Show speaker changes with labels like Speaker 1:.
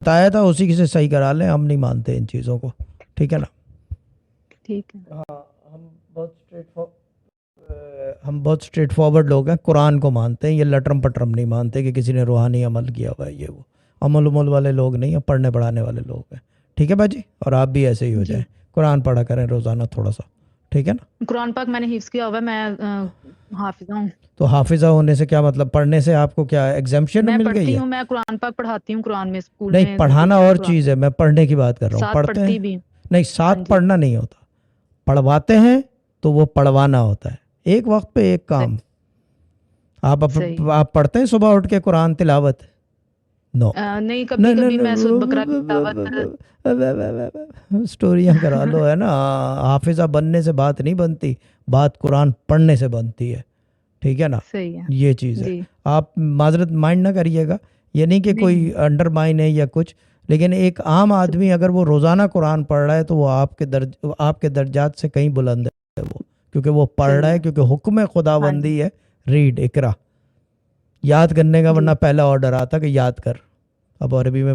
Speaker 1: بتایا تھا اسی سے صحیح کرا لیں, ہم نہیں مانتے ان چیزوں کو, ٹھیک ہے نا.
Speaker 2: ٹھیک ہے.
Speaker 1: ہاں ہم بہت اسٹریٹ فارورڈ لوگ ہیں, قرآن کو مانتے ہیں, یہ لٹرم پٹرم نہیں مانتے کہ کسی نے روحانی عمل کیا ہوا ہے, یہ وہ عمل والے لوگ نہیں ہیں, پڑھنے پڑھانے والے لوگ ہیں, ٹھیک ہے باجی. اور آپ بھی ایسے ہی ہو جائیں, قرآن پڑھا کریں روزانہ تھوڑا سا, ٹھیک ہے نا.
Speaker 2: قرآن پاک میں نے حفظ کیا ہوا ہے, میں حافظہ ہوں.
Speaker 1: تو حافظہ ہونے سے کیا مطلب, پڑھنے سے آپ کو کیا ایگزمپشن
Speaker 2: میں
Speaker 1: مل گئی
Speaker 2: پڑھتی
Speaker 1: ہے؟
Speaker 2: ہوں, میں قرآن پاک پڑھاتی ہوں قرآن میں, اسکول
Speaker 1: نہیں,
Speaker 2: میں
Speaker 1: پڑھانا
Speaker 2: ٹیچر
Speaker 1: اور
Speaker 2: قرآن
Speaker 1: چیز ہے, میں پڑھنے کی بات کر رہا ہوں.
Speaker 2: ساتھ
Speaker 1: پڑھتے ہیں
Speaker 2: پڑھتی بھی.
Speaker 1: نہیں,
Speaker 2: ہاں
Speaker 1: ساتھ
Speaker 2: جی.
Speaker 1: پڑھنا نہیں ہوتا, پڑھواتے ہیں تو وہ پڑھوانا ہوتا ہے, ایک وقت پہ ایک کام.
Speaker 2: صحیح.
Speaker 1: آپ پڑھتے ہیں صبح اٹھ کے قرآن تلاوت؟ نو.
Speaker 2: نہیں, کبھی کبھی میں سورۃ بقرہ کی تلاوت.
Speaker 1: اسٹوریاں کرا لو, ہے نا. حافظہ بننے سے بات نہیں بنتی, بات قرآن پڑھنے سے بنتی ہے, ٹھیک ہے نا.
Speaker 2: صحیح ہے.
Speaker 1: یہ چیز ہے.
Speaker 2: جی
Speaker 1: آپ معذرت مائنڈ نہ کریے گا, یہ نہیں کہ کوئی انڈر مائن ہے یا کچھ, لیکن ایک عام آدمی اگر وہ روزانہ قرآن پڑھ رہا ہے تو وہ آپ کے درجات سے کہیں بلند ہے وہ, کیونکہ وہ پڑھ رہا ہے, کیونکہ حکم خدا بندی ہے, ریڈ اقرا, یاد کرنے کا, ورنہ پہلا آرڈر آتا کہ یاد کر. اب عربی میں